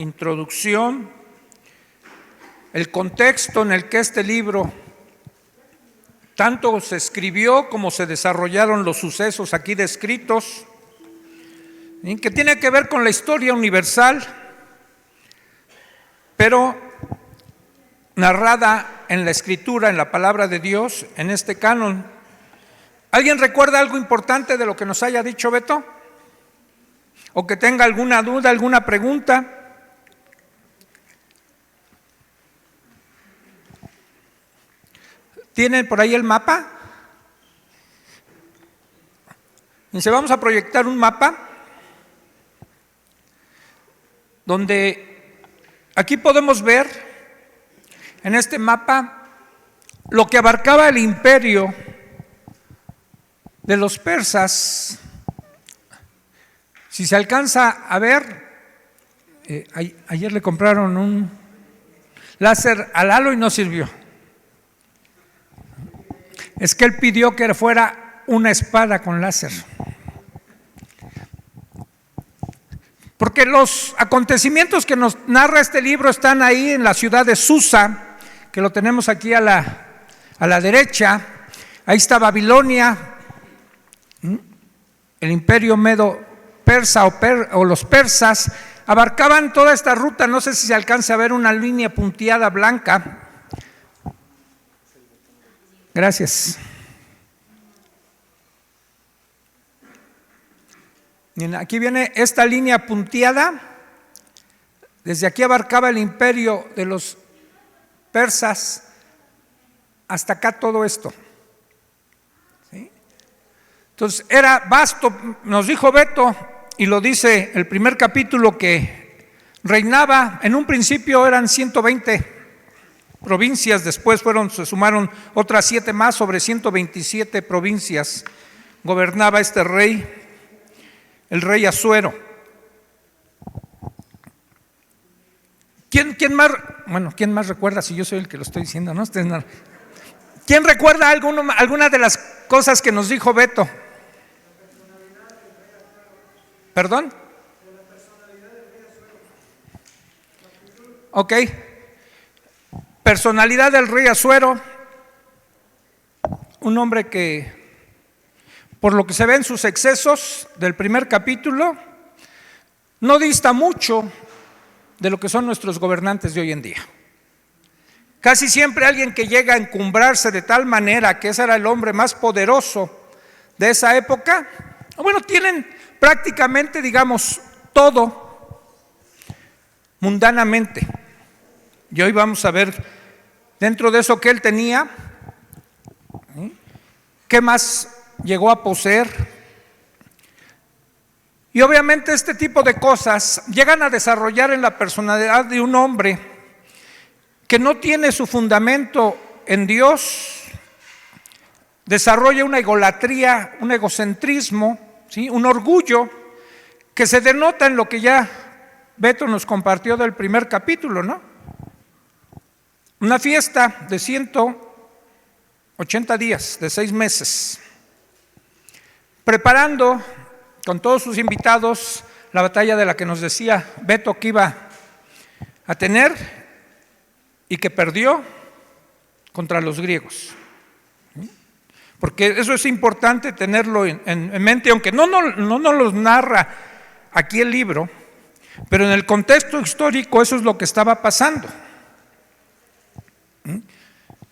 Introducción, el contexto en el que este libro tanto se escribió como se desarrollaron los sucesos aquí descritos, que tiene que ver con la historia universal, pero narrada en la Escritura, en la palabra de Dios, en este canon. ¿Alguien recuerda algo importante de lo que nos haya dicho Beto? ¿O que tenga alguna duda, alguna pregunta? ¿Tienen por ahí el mapa? Dice, vamos a proyectar un mapa donde aquí podemos ver en este mapa lo que abarcaba el imperio de los persas. Si se alcanza a ver, ayer le compraron un láser a Lalo y no sirvió. Es que él pidió que fuera una espada con láser. Porque los acontecimientos que nos narra este libro están ahí en la ciudad de Susa, que lo tenemos aquí a la derecha. Ahí está Babilonia, el imperio medo-persa o los persas. Abarcaban toda esta ruta, no sé si se alcanza a ver una línea punteada blanca. Gracias. Aquí viene esta línea punteada. Desde aquí abarcaba el imperio de los persas hasta acá todo esto. ¿Sí? Entonces era vasto, nos dijo Beto, y lo dice el primer capítulo, que reinaba, en un principio eran 120 provincias, después se sumaron otras 7 más, sobre 127 provincias gobernaba este rey, el rey Asuero. ¿Quién más recuerda, si yo soy el que lo estoy diciendo, ¿no? ¿Quién recuerda alguna de las cosas que nos dijo Beto? ¿Perdón? Ok. Personalidad del rey Asuero, un hombre que, por lo que se ve en sus excesos del primer capítulo, no dista mucho de lo que son nuestros gobernantes de hoy en día. Casi siempre alguien que llega a encumbrarse de tal manera que ese era el hombre más poderoso de esa época, tienen prácticamente, digamos, todo mundanamente. Y hoy vamos a ver, dentro de eso que él tenía, ¿qué más llegó a poseer? Y obviamente este tipo de cosas llegan a desarrollar en la personalidad de un hombre que no tiene su fundamento en Dios, desarrolla una egolatría, un egocentrismo, ¿sí? Un orgullo que se denota en lo que ya Beto nos compartió del primer capítulo, ¿no? Una fiesta de 180 días, de 6 meses, preparando con todos sus invitados la batalla de la que nos decía Beto que iba a tener y que perdió contra los griegos. Porque eso es importante tenerlo en mente, aunque no nos lo narra aquí el libro, pero en el contexto histórico eso es lo que estaba pasando.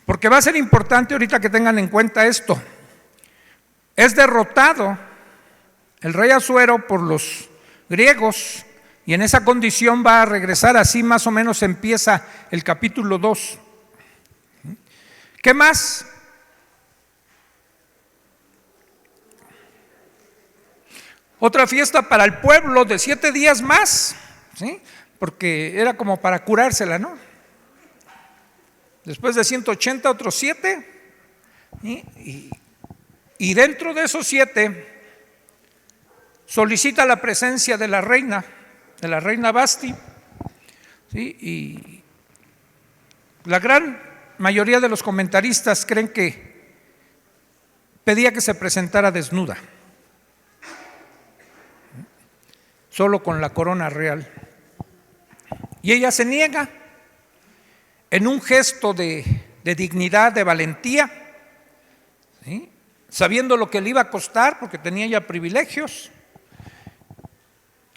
Porque va a ser importante ahorita que tengan en cuenta esto. Es derrotado el rey Asuero por los griegos y en esa condición va a regresar, así más o menos empieza el capítulo 2. ¿Qué más? Otra fiesta para el pueblo de 7 días más, ¿sí? Porque era como para curársela, ¿no? Después de 180, otros 7, y dentro de esos 7 solicita la presencia de la reina Basti, ¿sí? Y la gran mayoría de los comentaristas creen que pedía que se presentara desnuda, solo con la corona real. Y ella se niega en un gesto de dignidad, de valentía, ¿sí? Sabiendo lo que le iba a costar, porque tenía ya privilegios.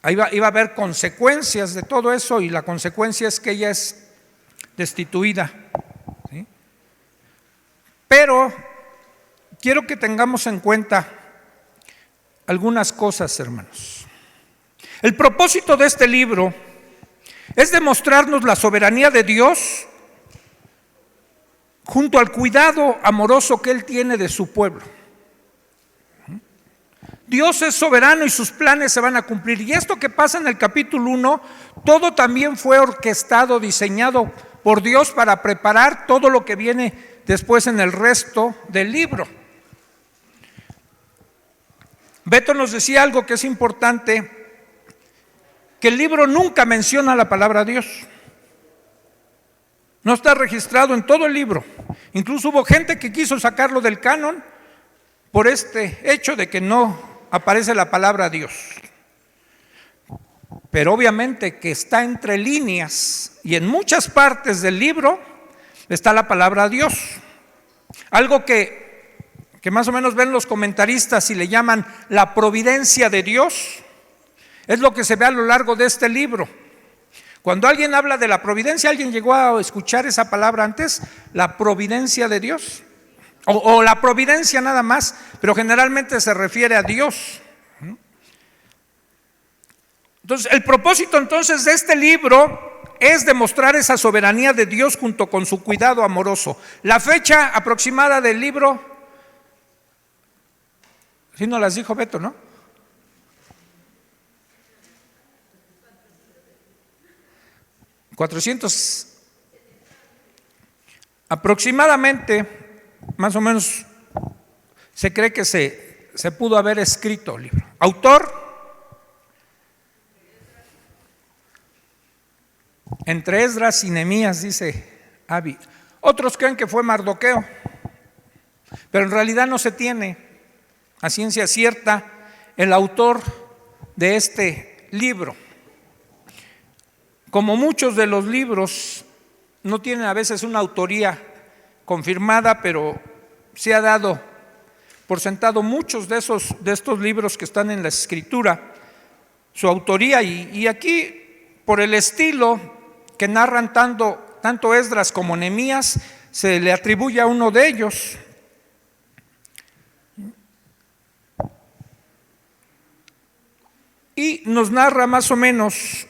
Iba a haber consecuencias de todo eso, y la consecuencia es que ella es destituida, ¿sí? Pero quiero que tengamos en cuenta algunas cosas, hermanos. El propósito de este libro es demostrarnos la soberanía de Dios junto al cuidado amoroso que Él tiene de su pueblo. Dios es soberano y sus planes se van a cumplir. Y esto que pasa en el capítulo 1, todo también fue orquestado, diseñado por Dios para preparar todo lo que viene después en el resto del libro. Beto nos decía algo que es importante, que el libro nunca menciona la palabra Dios. No está registrado en todo el libro. Incluso hubo gente que quiso sacarlo del canon por este hecho de que no aparece la palabra Dios. Pero obviamente que está entre líneas y en muchas partes del libro está la palabra Dios. Algo que más o menos ven los comentaristas y le llaman la providencia de Dios, es lo que se ve a lo largo de este libro. Cuando alguien habla de la providencia, ¿alguien llegó a escuchar esa palabra antes? La providencia de Dios. O la providencia nada más, pero generalmente se refiere a Dios. Entonces, el propósito entonces de este libro es demostrar esa soberanía de Dios junto con su cuidado amoroso. La fecha aproximada del libro, sí nos las dijo Beto, ¿no? Aproximadamente, más o menos, se cree que se pudo haber escrito el libro. Autor, entre Esdras y Nehemías, dice Abi. Otros creen que fue Mardoqueo, pero en realidad no se tiene a ciencia cierta el autor de este libro. Como muchos de los libros, no tienen a veces una autoría confirmada, pero se ha dado por sentado muchos de estos libros que están en la Escritura, su autoría, y aquí, por el estilo que narran tanto Esdras como Nehemías, se le atribuye a uno de ellos. Y nos narra más o menos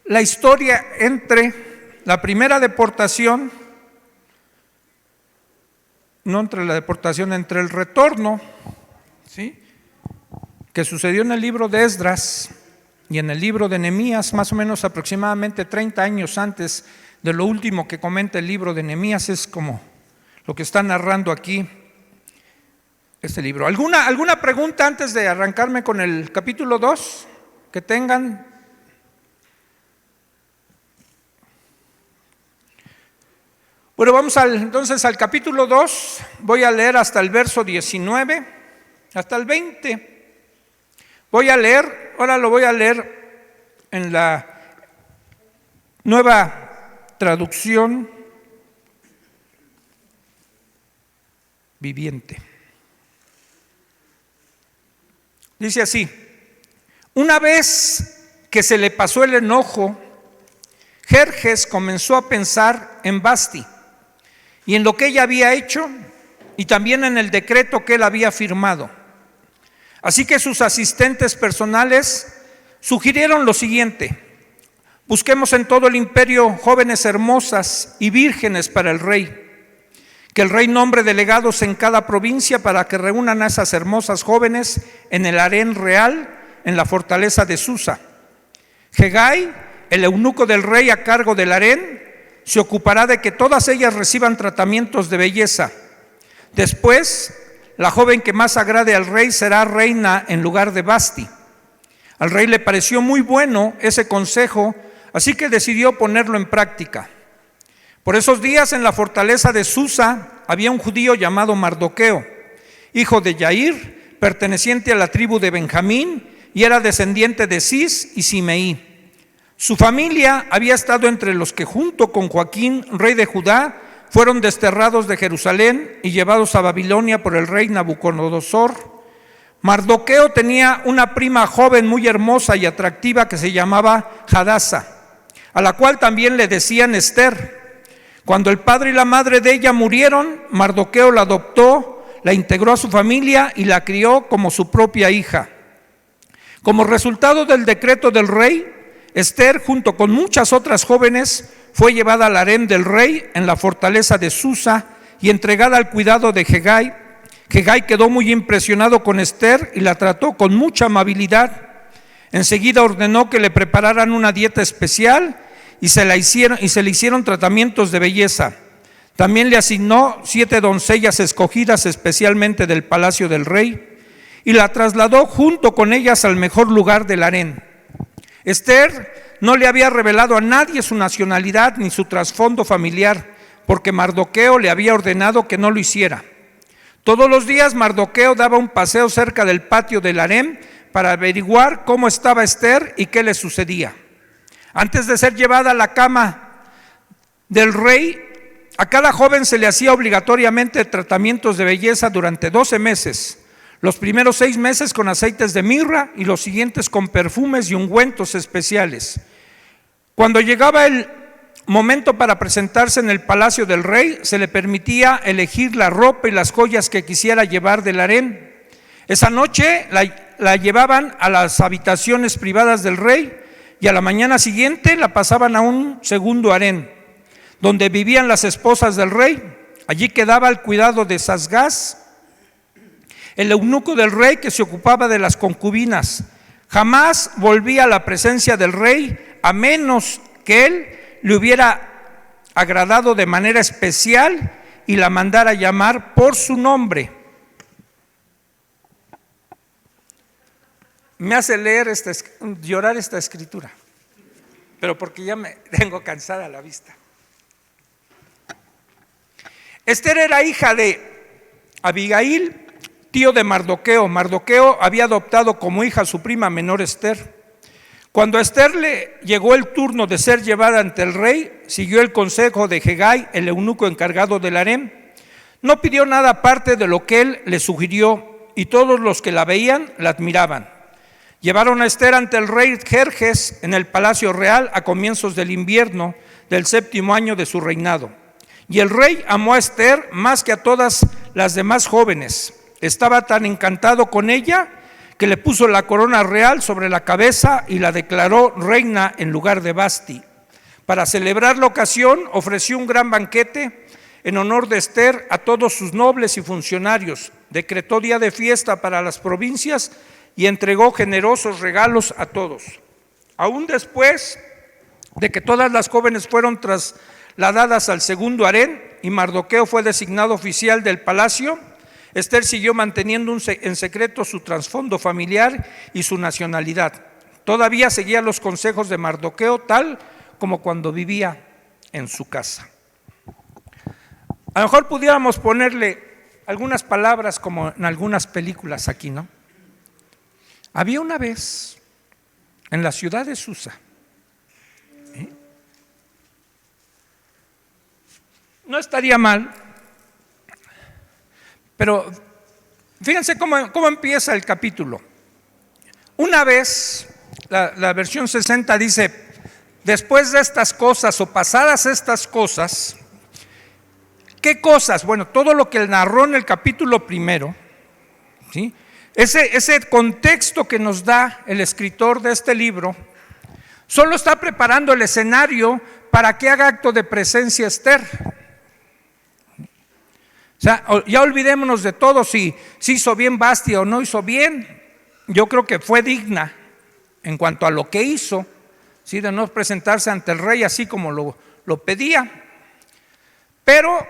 la historia entre la primera deportación, no entre la deportación, entre el retorno, ¿sí?, que sucedió en el libro de Esdras y en el libro de Nehemías, más o menos aproximadamente 30 años antes de lo último que comenta el libro de Nehemías. Es como lo que está narrando aquí este libro. ¿Alguna pregunta antes de arrancarme con el capítulo 2 que tengan? Bueno, vamos entonces al capítulo 2, voy a leer hasta el verso 19, hasta el 20. Ahora lo voy a leer en la Nueva Traducción Viviente. Dice así: una vez que se le pasó el enojo, Jerjes comenzó a pensar en Vasti y en lo que ella había hecho, y también en el decreto que él había firmado. Así que sus asistentes personales sugirieron lo siguiente: busquemos en todo el imperio jóvenes hermosas y vírgenes para el rey, que el rey nombre delegados en cada provincia para que reúnan a esas hermosas jóvenes en el harén real en la fortaleza de Susa. Hegai, el eunuco del rey a cargo del harén, se ocupará de que todas ellas reciban tratamientos de belleza. Después, la joven que más agrade al rey será reina en lugar de Vasti. Al rey le pareció muy bueno ese consejo, así que decidió ponerlo en práctica. Por esos días en la fortaleza de Susa había un judío llamado Mardoqueo, hijo de Yair, perteneciente a la tribu de Benjamín, y era descendiente de Cis y Simeí. Su familia había estado entre los que junto con Joaquín, rey de Judá, fueron desterrados de Jerusalén y llevados a Babilonia por el rey Nabucodonosor. Mardoqueo tenía una prima joven muy hermosa y atractiva que se llamaba Hadasa, a la cual también le decían Esther. Cuando el padre y la madre de ella murieron, Mardoqueo la adoptó, la integró a su familia y la crió como su propia hija. Como resultado del decreto del rey, Esther, junto con muchas otras jóvenes, fue llevada al harén del rey en la fortaleza de Susa y entregada al cuidado de Hegai. Hegai quedó muy impresionado con Esther y la trató con mucha amabilidad. Enseguida ordenó que le prepararan una dieta especial y se le hicieron tratamientos de belleza. También le asignó 7 doncellas escogidas especialmente del palacio del rey y la trasladó junto con ellas al mejor lugar del harén. Esther no le había revelado a nadie su nacionalidad ni su trasfondo familiar, porque Mardoqueo le había ordenado que no lo hiciera. Todos los días Mardoqueo daba un paseo cerca del patio del harén para averiguar cómo estaba Esther y qué le sucedía. Antes de ser llevada a la cama del rey, a cada joven se le hacía obligatoriamente tratamientos de belleza durante 12 meses. Los primeros 6 meses con aceites de mirra y los siguientes con perfumes y ungüentos especiales. Cuando llegaba el momento para presentarse en el palacio del rey, se le permitía elegir la ropa y las joyas que quisiera llevar del harén. Esa noche la llevaban a las habitaciones privadas del rey y a la mañana siguiente la pasaban a un segundo harén, donde vivían las esposas del rey. Allí quedaba al cuidado de Sasgás, el eunuco del rey que se ocupaba de las concubinas. Jamás volvía a la presencia del rey a menos que él le hubiera agradado de manera especial y la mandara llamar por su nombre. Me hace llorar esta escritura, pero porque ya me tengo cansada la vista. Esther era hija de Abigail, tío de Mardoqueo. Mardoqueo había adoptado como hija a su prima menor Esther. Cuando a Esther le llegó el turno de ser llevada ante el rey, siguió el consejo de Hegai, el eunuco encargado del harén. No pidió nada aparte de lo que él le sugirió, y todos los que la veían la admiraban. Llevaron a Esther ante el rey Jerjes en el palacio real a comienzos del invierno del 7º año de su reinado. Y el rey amó a Esther más que a todas las demás jóvenes. Estaba tan encantado con ella que le puso la corona real sobre la cabeza y la declaró reina en lugar de Vasti. Para celebrar la ocasión ofreció un gran banquete en honor de Esther a todos sus nobles y funcionarios. Decretó día de fiesta para las provincias y entregó generosos regalos a todos. Aún después de que todas las jóvenes fueron trasladadas al segundo harén y Mardoqueo fue designado oficial del palacio, Esther siguió manteniendo en secreto su trasfondo familiar y su nacionalidad. Todavía seguía los consejos de Mardoqueo tal como cuando vivía en su casa. A lo mejor pudiéramos ponerle algunas palabras como en algunas películas aquí, ¿no? Había una vez en la ciudad de Susa, no estaría mal, pero fíjense cómo empieza el capítulo. Una vez, la versión 60 dice, después de estas cosas o pasadas estas cosas, ¿qué cosas? Bueno, todo lo que él narró en el capítulo primero, ¿sí? Ese contexto que nos da el escritor de este libro, solo está preparando el escenario para que haga acto de presencia Esther. O sea, ya olvidémonos de todo, si hizo bien Vasti o no hizo bien. Yo creo que fue digna en cuanto a lo que hizo, ¿sí? De no presentarse ante el rey así como lo pedía. Pero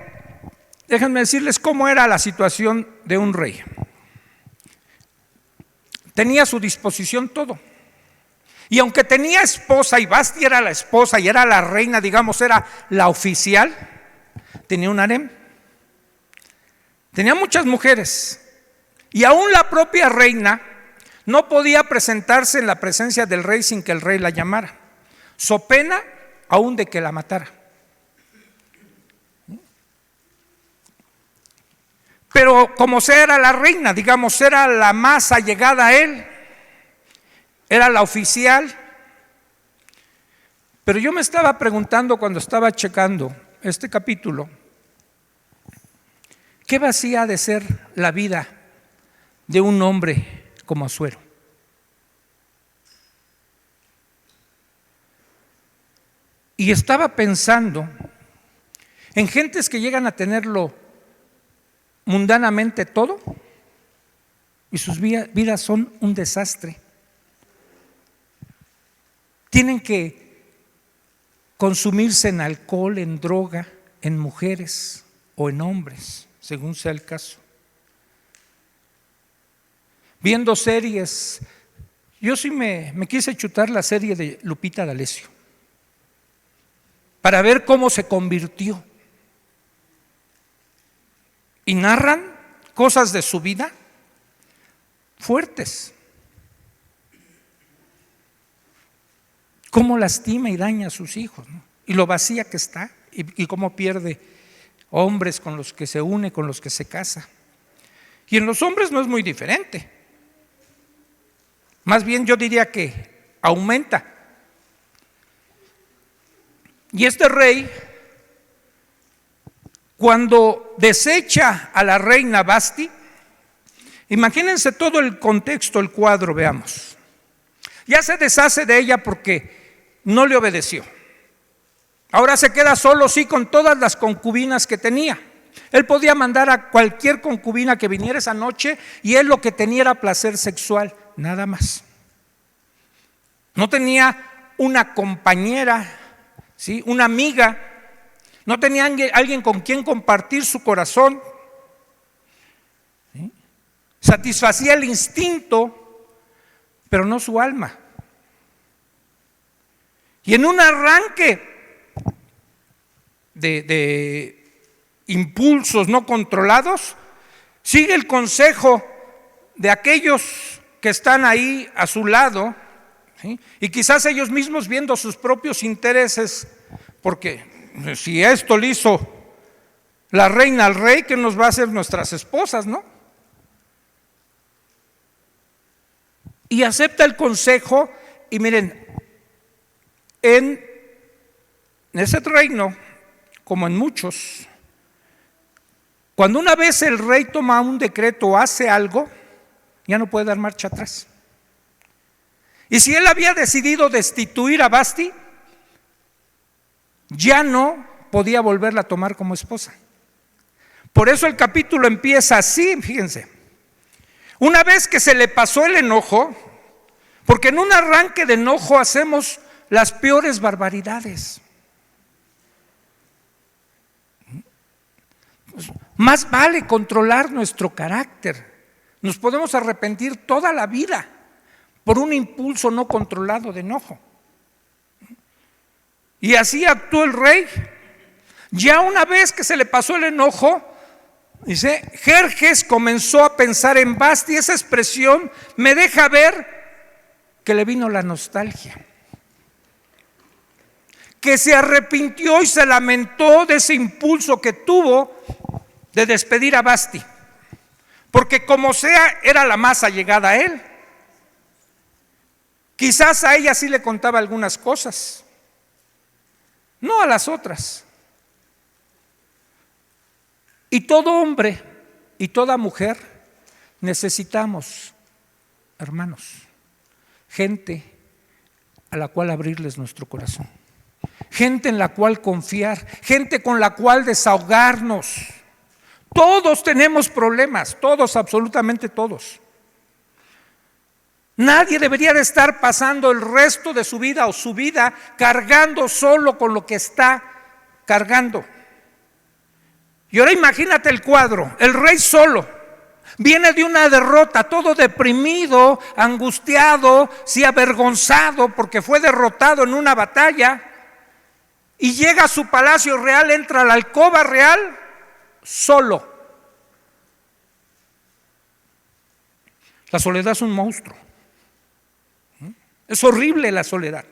déjenme decirles cómo era la situación de un rey. Tenía a su disposición todo. Y aunque tenía esposa, y Vasti era la esposa y era la reina, digamos, era la oficial, tenía un harem. Tenía muchas mujeres. Y aún la propia reina no podía presentarse en la presencia del rey sin que el rey la llamara. so pena aún de que la matara. Pero como sea, era la reina, digamos, era la más allegada a él, era la oficial. Pero yo me estaba preguntando cuando estaba checando este capítulo, ¿qué vacía de ser la vida de un hombre como Asuero? Y estaba pensando en gentes que llegan a tenerlo mundanamente todo y sus vidas son un desastre. Tienen que consumirse en alcohol, en droga, en mujeres o en hombres, según sea el caso. Viendo series, yo sí me quise chutar la serie de Lupita D'Alessio para ver cómo se convirtió. Y narran cosas de su vida fuertes. Cómo lastima y daña a sus hijos, ¿no? Y lo vacía que está, y cómo pierde hombres con los que se une, con los que se casa. Y en los hombres no es muy diferente. Más bien yo diría que aumenta. Y este rey, cuando desecha a la reina Vasti, imagínense todo el contexto, el cuadro, veamos. Ya se deshace de ella porque no le obedeció. Ahora se queda solo, sí, con todas las concubinas que tenía. Él podía mandar a cualquier concubina que viniera esa noche y él lo que tenía era placer sexual, nada más. No tenía una compañera, ¿sí?, una amiga, no tenía alguien con quien compartir su corazón, ¿sí? Satisfacía el instinto, pero no su alma. Y en un arranque de impulsos no controlados, sigue el consejo de aquellos que están ahí a su lado, ¿sí? Y quizás ellos mismos viendo sus propios intereses, porque si esto le hizo la reina al rey, ¿qué nos va a hacer nuestras esposas, no? Y acepta el consejo, y miren, en ese reino, como en muchos, cuando una vez el rey toma un decreto o hace algo, ya no puede dar marcha atrás. Y si él había decidido destituir a Vasti, ya no podía volverla a tomar como esposa. Por eso el capítulo empieza así, fíjense. Una vez que se le pasó el enojo, porque en un arranque de enojo hacemos las peores barbaridades. Más vale controlar nuestro carácter. Nos podemos arrepentir toda la vida por un impulso no controlado de enojo. Y así actuó el rey. Ya una vez que se le pasó el enojo, dice, Jerjes comenzó a pensar en Vasti. Esa expresión me deja ver que le vino la nostalgia, que se arrepintió y se lamentó de ese impulso que tuvo de despedir a Vasti, porque como sea era la más allegada a él. Quizás a ella sí le contaba algunas cosas, no a las otras. Y todo hombre y toda mujer necesitamos, hermanos, gente a la cual abrirles nuestro corazón, gente en la cual confiar, gente con la cual desahogarnos. Todos tenemos problemas, todos, absolutamente todos. Nadie debería de estar pasando el resto de su vida o su vida cargando solo con lo que está cargando. Y ahora imagínate el cuadro, el rey solo, viene de una derrota, todo deprimido, angustiado, sí, avergonzado porque fue derrotado en una batalla, y llega a su palacio real, entra a la alcoba real solo. La soledad es un monstruo. Es horrible la soledad.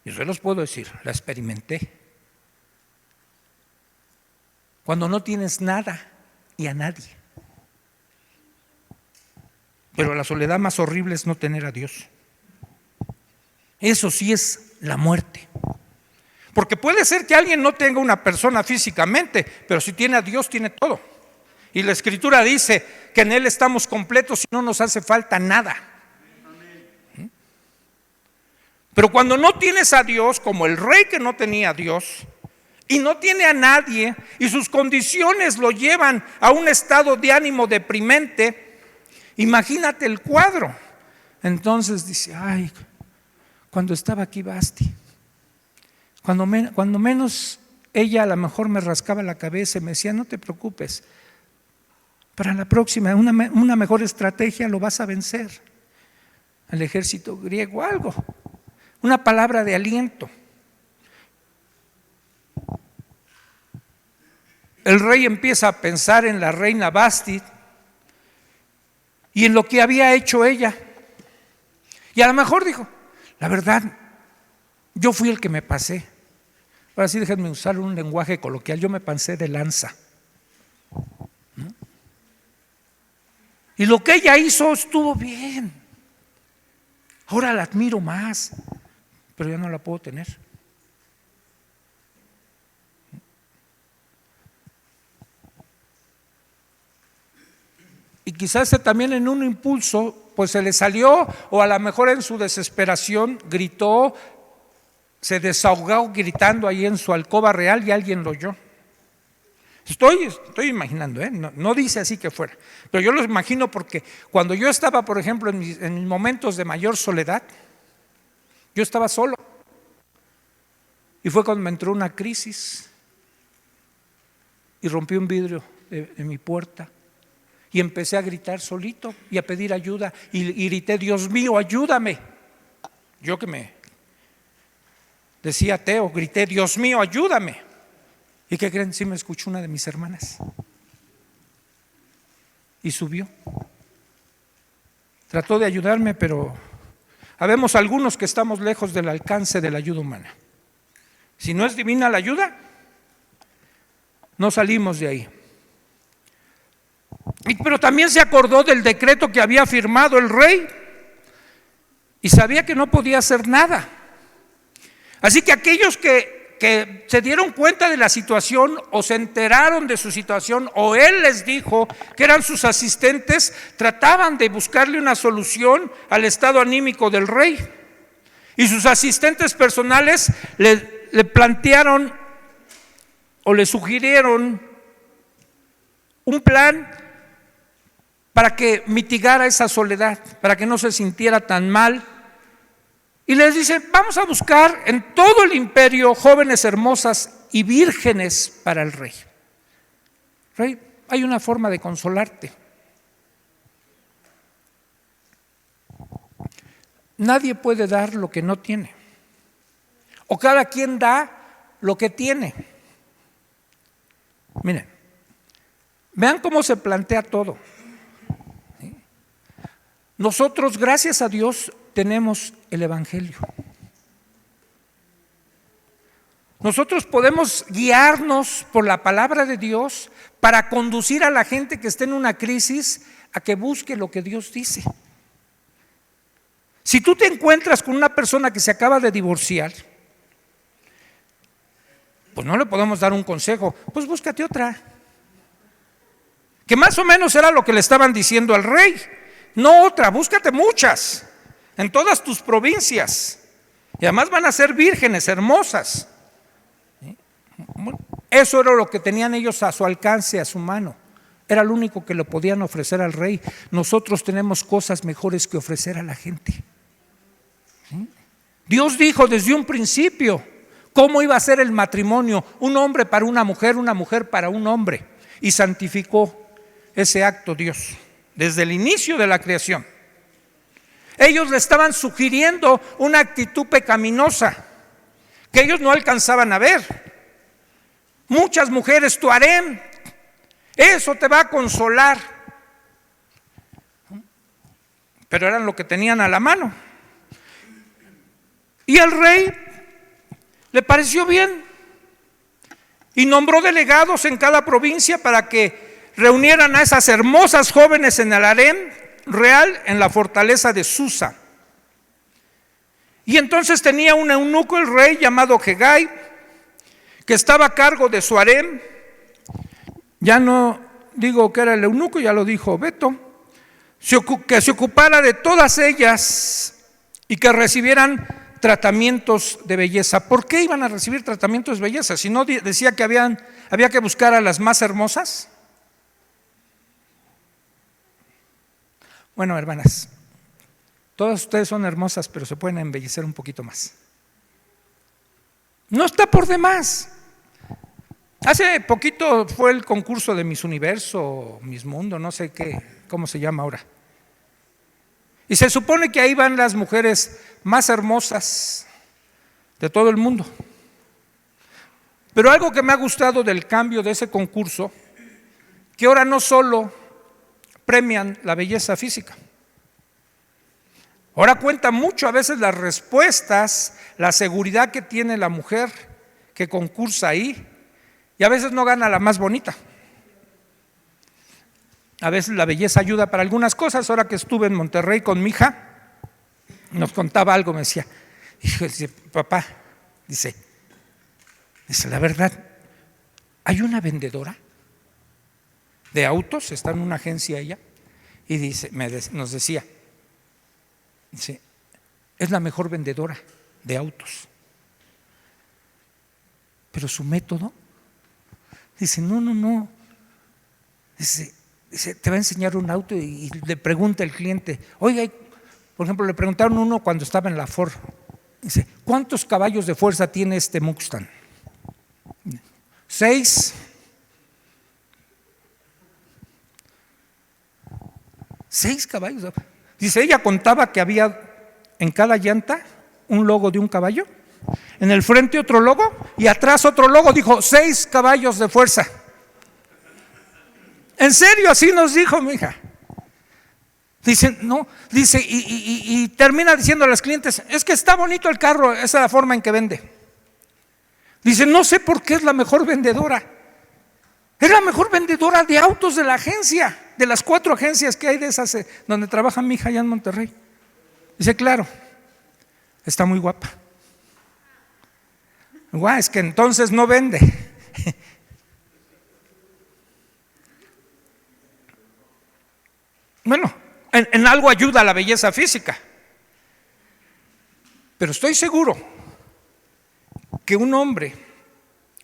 Yo se los puedo decir, la experimenté. Cuando no tienes nada y a nadie. Pero la soledad más horrible es no tener a Dios. Eso sí es la muerte. Porque puede ser que alguien no tenga una persona físicamente, pero si tiene a Dios, tiene todo. Y la Escritura dice que en Él estamos completos y no nos hace falta nada. Pero cuando no tienes a Dios, como el rey que no tenía a Dios, y no tiene a nadie, y sus condiciones lo llevan a un estado de ánimo deprimente, imagínate el cuadro. Entonces dice, ay, cuando estaba aquí Basti, cuando menos ella a lo mejor me rascaba la cabeza y me decía, no te preocupes, para la próxima, una mejor estrategia lo vas a vencer. Al ejército griego, algo, una palabra de aliento. El rey empieza a pensar en la reina Basti y en lo que había hecho ella. Y a lo mejor dijo, la verdad, yo fui el que me pasé. Ahora sí, déjenme usar un lenguaje coloquial, yo me pasé de lanza. ¿No? Y lo que ella hizo estuvo bien. Ahora la admiro más, pero ya no la puedo tener. Y quizás también en un impulso, pues se le salió, o a lo mejor en su desesperación gritó, se desahogó gritando ahí en su alcoba real y alguien lo oyó. Estoy imaginando, no dice así que fuera, pero yo lo imagino porque cuando yo estaba, por ejemplo, en mis momentos de mayor soledad, yo estaba solo. Y fue cuando me entró una crisis y rompí un vidrio de mi puerta. Y empecé a gritar solito y a pedir ayuda. Y grité, Dios mío, ayúdame. Yo que me decía ateo, grité, Dios mío, ayúdame. ¿Y qué creen? Sí me escuchó una de mis hermanas. Y subió. Trató de ayudarme, pero habemos algunos que estamos lejos del alcance de la ayuda humana. Si no es divina la ayuda, no salimos de ahí. Pero también se acordó del decreto que había firmado el rey y sabía que no podía hacer nada. Así que aquellos que se dieron cuenta de la situación o se enteraron de su situación o él les dijo que eran sus asistentes, trataban de buscarle una solución al estado anímico del rey. Y sus asistentes personales le plantearon o le sugirieron un plan para que mitigara esa soledad, para que no se sintiera tan mal. Y les dice, vamos a buscar en todo el imperio jóvenes hermosas y vírgenes para el rey. Rey, hay una forma de consolarte. Nadie puede dar lo que no tiene. O cada quien da lo que tiene. Miren, vean cómo se plantea todo. Nosotros, gracias a Dios, tenemos el Evangelio. Nosotros podemos guiarnos por la palabra de Dios para conducir a la gente que esté en una crisis a que busque lo que Dios dice. Si tú te encuentras con una persona que se acaba de divorciar, pues no le podemos dar un consejo, pues búscate otra. Que más o menos era lo que le estaban diciendo al rey. No otra, búscate muchas, en todas tus provincias. Y además van a ser vírgenes, hermosas. Eso era lo que tenían ellos a su alcance, a su mano. Era lo único que le podían ofrecer al rey. Nosotros tenemos cosas mejores que ofrecer a la gente. Dios dijo desde un principio cómo iba a ser el matrimonio, un hombre para una mujer para un hombre. Y santificó ese acto Dios. Desde el inicio de la creación. Ellos le estaban sugiriendo una actitud pecaminosa que ellos no alcanzaban a ver. Muchas mujeres, tu harem, eso te va a consolar. Pero eran lo que tenían a la mano. Y el rey le pareció bien y nombró delegados en cada provincia para que reunieran a esas hermosas jóvenes en el harén real en la fortaleza de Susa. Y entonces tenía un eunuco el rey llamado Hegai, que estaba a cargo de su harén. Ya no digo que era el eunuco, ya lo dijo Beto, que se ocupara de todas ellas y que recibieran tratamientos de belleza. ¿Por qué iban a recibir tratamientos de belleza? Si no decía que había que buscar a las más hermosas. Bueno, hermanas, todas ustedes son hermosas, pero se pueden embellecer un poquito más. No está por demás. Hace poquito fue el concurso de Miss Universo, Miss Mundo, no sé cómo se llama ahora. Y se supone que ahí van las mujeres más hermosas de todo el mundo. Pero algo que me ha gustado del cambio de ese concurso, que ahora no solo premian la belleza física, ahora cuenta mucho a veces las respuestas, la seguridad que tiene la mujer que concursa ahí, y a veces no gana la más bonita. A veces la belleza ayuda para algunas cosas. Ahora que estuve en Monterrey con mi hija, nos contaba algo, me decía, dice, papá, dice, la verdad, hay una vendedora de autos, está en una agencia ella, y dice, nos decía, dice, es la mejor vendedora de autos. Pero su método, dice, no, dice, te va a enseñar un auto y le pregunta el cliente, oiga, por ejemplo, le preguntaron uno cuando estaba en la Ford, dice, ¿cuántos caballos de fuerza tiene este Mustang? 6. 6 caballos. Dice, ella contaba que había en cada llanta un logo de un caballo, en el frente otro logo y atrás otro logo. Dijo, 6 caballos de fuerza. En serio, así nos dijo mi hija. Dice, no, dice, y termina diciendo a los clientes, es que está bonito el carro, esa es la forma en que vende. Dice, no sé por qué es la mejor vendedora. Es la mejor vendedora de autos de la agencia, de las 4 agencias que hay de esas donde trabaja mi hija allá en Monterrey. Dice, claro, está muy guapa. Guau, es que entonces no vende. Bueno, en algo ayuda a la belleza física. Pero estoy seguro que un hombre,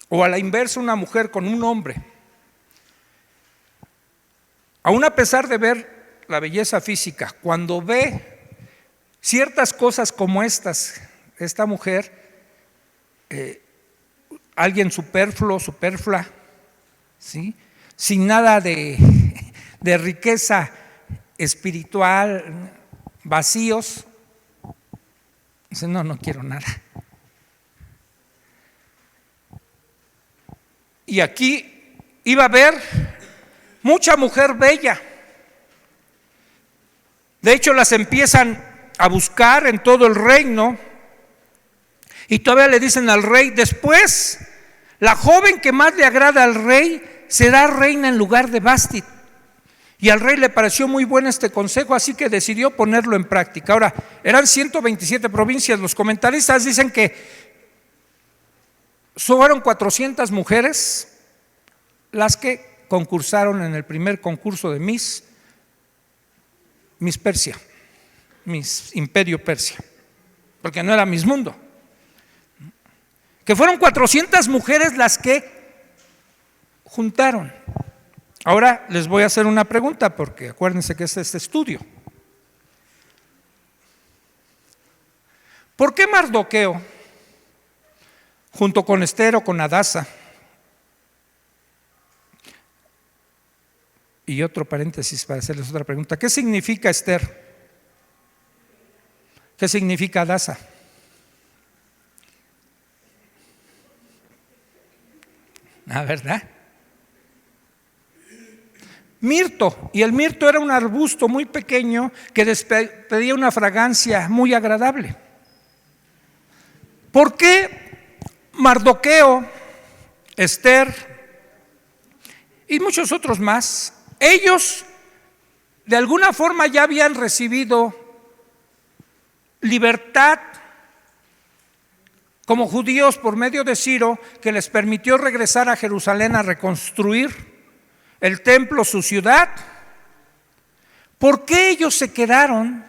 o a la inversa una mujer con un hombre, aún a pesar de ver la belleza física, cuando ve ciertas cosas como esta mujer, alguien superflua, ¿sí? Sin nada de riqueza espiritual, vacíos, dice, no quiero nada. Y aquí iba a haber mucha mujer bella. De hecho, las empiezan a buscar en todo el reino y todavía le dicen al rey, después la joven que más le agrada al rey será reina en lugar de Vasti. Y al rey le pareció muy bueno este consejo, así que decidió ponerlo en práctica. Ahora, eran 127 provincias. Los comentaristas dicen que fueron 400 mujeres las que concursaron en el primer concurso de Miss Persia, Miss Imperio Persia, porque no era Miss Mundo. Que fueron 400 mujeres las que juntaron. Ahora les voy a hacer una pregunta, porque acuérdense que es este estudio. ¿Por qué Mardoqueo, junto con Esther o con Hadasa, y otro paréntesis para hacerles otra pregunta, ¿qué significa Esther? ¿Qué significa Hadasa? ¿Verdad? Mirto, y el mirto era un arbusto muy pequeño que despedía una fragancia muy agradable. ¿Por qué Mardoqueo, Esther y muchos otros más, ellos de alguna forma ya habían recibido libertad como judíos por medio de Ciro, que les permitió regresar a Jerusalén a reconstruir el templo, su ciudad. ¿Por qué ellos se quedaron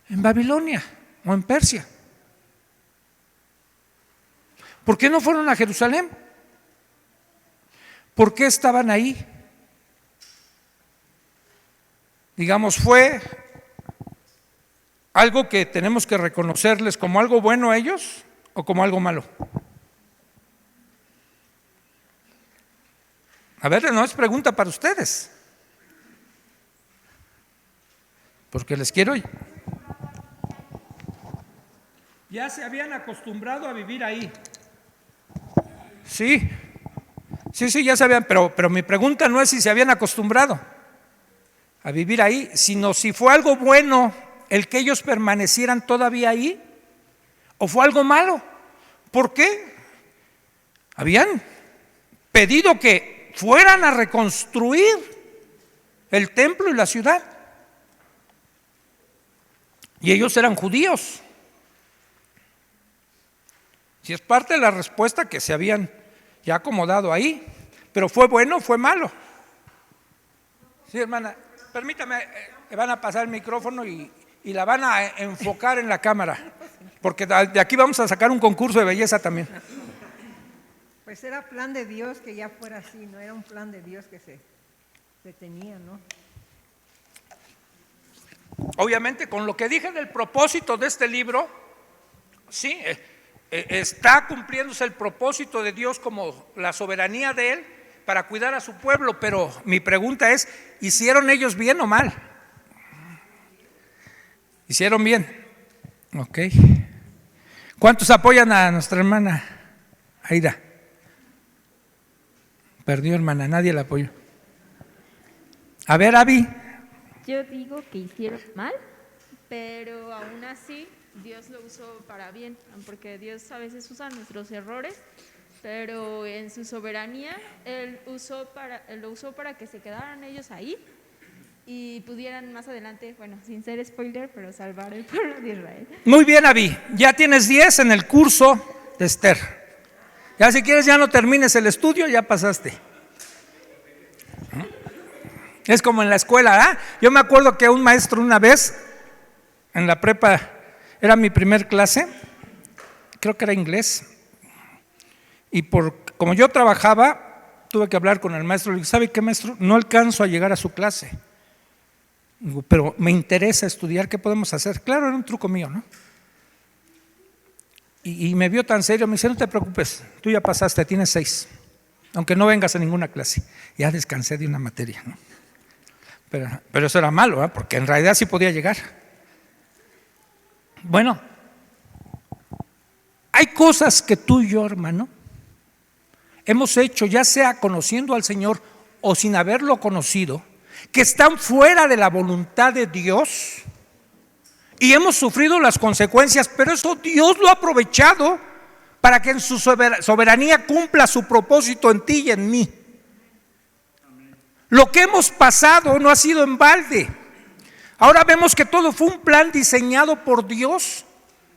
en Babilonia o en Persia? ¿Por qué no fueron a Jerusalén? ¿Por qué estaban ahí? Digamos, fue algo que tenemos que reconocerles como algo bueno a ellos o como algo malo. A ver, no es pregunta para ustedes, porque les quiero. Ya se habían acostumbrado a vivir ahí. Sí, ya sabían, pero mi pregunta no es si se habían acostumbrado a vivir ahí, sino si fue algo bueno el que ellos permanecieran todavía ahí, o fue algo malo. ¿Por qué? Habían pedido que fueran a reconstruir el templo y la ciudad, y ellos eran judíos. Si es parte de la respuesta que se habían ya acomodado ahí, pero ¿fue bueno o fue malo? Sí, hermana, permítame, van a pasar el micrófono y la van a enfocar en la cámara, porque de aquí vamos a sacar un concurso de belleza también. Pues era plan de Dios que ya fuera así, no era un plan de Dios que se tenía, ¿no? Obviamente, con lo que dije del propósito de este libro, sí, está cumpliéndose el propósito de Dios como la soberanía de Él para cuidar a su pueblo, pero mi pregunta es, ¿hicieron ellos bien o mal? ¿Hicieron bien? Ok. ¿Cuántos apoyan a nuestra hermana Aida? Perdió, hermana, nadie la apoyó. A ver, Abby. Yo digo que hicieron mal, pero aún así Dios lo usó para bien, porque Dios a veces usa nuestros errores, pero en su soberanía Él lo usó para que se quedaran ellos ahí y pudieran más adelante, bueno, sin ser spoiler, pero salvar el pueblo de Israel. Muy bien, Abby, ya tienes 10 en el curso de Esther. Ya si quieres ya no termines el estudio, ya pasaste. Es como en la escuela, ¿verdad? Yo me acuerdo que un maestro una vez en la prepa, era mi primer clase, creo que era inglés, y como yo trabajaba, tuve que hablar con el maestro. Le dije, ¿sabe qué, maestro? No alcanzo a llegar a su clase. Digo, pero me interesa estudiar, ¿qué podemos hacer? Claro, era un truco mío, ¿no? Y me vio tan serio, me dice, no te preocupes, tú ya pasaste, tienes 6, aunque no vengas a ninguna clase. Ya descansé de una materia, ¿no? Pero eso era malo, ¿eh? Porque en realidad sí podía llegar. Bueno, hay cosas que tú y yo, hermano, hemos hecho, ya sea conociendo al Señor o sin haberlo conocido, que están fuera de la voluntad de Dios y hemos sufrido las consecuencias, pero eso Dios lo ha aprovechado para que en su soberanía cumpla su propósito en ti y en mí. Lo que hemos pasado no ha sido en balde. Ahora vemos que todo fue un plan diseñado por Dios,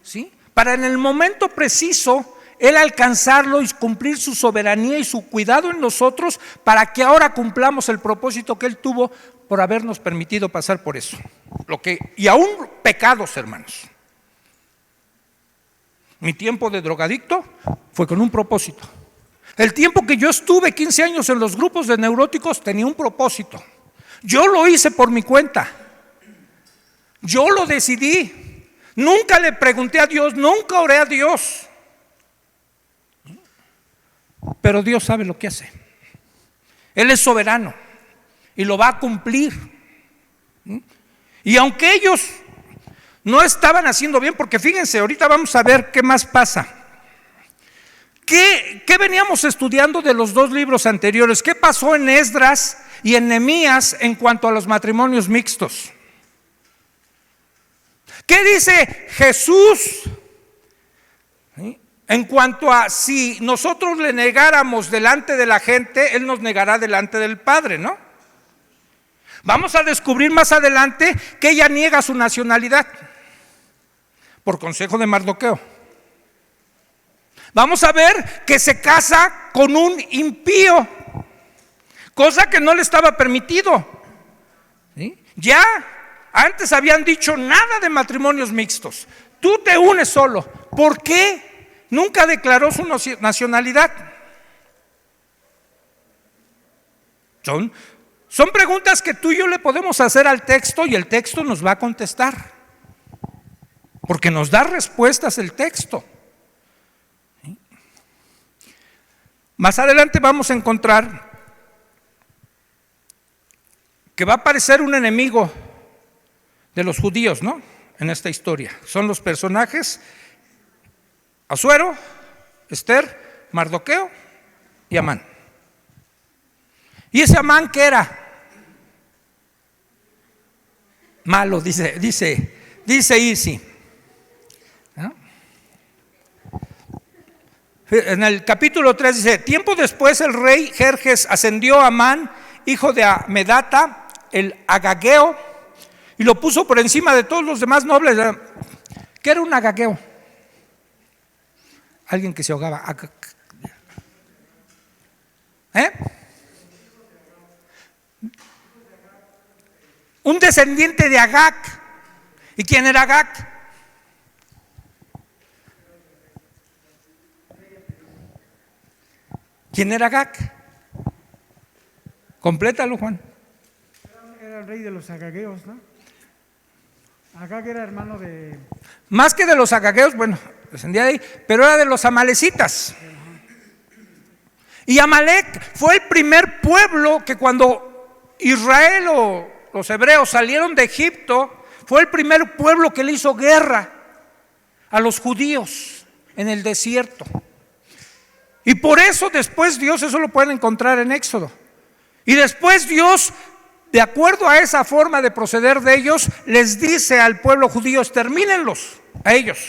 ¿sí? Para en el momento preciso Él alcanzarlo y cumplir su soberanía y su cuidado en nosotros, para que ahora cumplamos el propósito que Él tuvo por habernos permitido pasar por eso. Y aún pecados, hermanos. Mi tiempo de drogadicto fue con un propósito. El tiempo que yo estuve 15 años en los grupos de neuróticos tenía un propósito. Yo lo hice por mi cuenta. Yo lo decidí. Nunca le pregunté a Dios, nunca oré a Dios. Pero Dios sabe lo que hace. Él es soberano y lo va a cumplir. Y aunque ellos no estaban haciendo bien, porque fíjense, ahorita vamos a ver qué más pasa. ¿Qué veníamos estudiando de los dos libros anteriores? ¿Qué pasó en Esdras y en Nehemías en cuanto a los matrimonios mixtos? ¿Qué dice Jesús En cuanto a si nosotros le negáramos delante de la gente, Él nos negará delante del Padre, ¿no? Vamos a descubrir más adelante que ella niega su nacionalidad por consejo de Mardoqueo. Vamos a ver que se casa con un impío, cosa que no le estaba permitido. ¿Sí? Ya antes habían dicho nada de matrimonios mixtos. Tú te unes solo. ¿Por qué? Nunca declaró su nacionalidad. Son preguntas que tú y yo le podemos hacer al texto y el texto nos va a contestar, porque nos da respuestas el texto. ¿Sí? Más adelante vamos a encontrar que va a aparecer un enemigo de los judíos, ¿no? En esta historia. Son los personajes Asuero, Esther, Mardoqueo y Amán. ¿Y ese Amán qué era? Malo, dice Isi. ¿No? En el capítulo 3 dice: tiempo después el rey Jerjes ascendió a Amán, hijo de Amedata, el agageo, y lo puso por encima de todos los demás nobles. ¿Qué era un agageo? Alguien que se ahogaba. Un descendiente de Agag. ¿Y quién era Agag? ¿Quién era Agag? Complétalo, Juan. Era el rey de los agageos, ¿no? Agag era hermano de... Más que de los agageos, bueno, descendía de ahí, pero era de los amalecitas. Y Amalec fue el primer pueblo que cuando Israel o los hebreos salieron de Egipto, fue el primer pueblo que le hizo guerra a los judíos en el desierto. Y por eso después Dios, eso lo pueden encontrar en Éxodo. Y después Dios, de acuerdo a esa forma de proceder de ellos, les dice al pueblo judío: extermínenlos a ellos.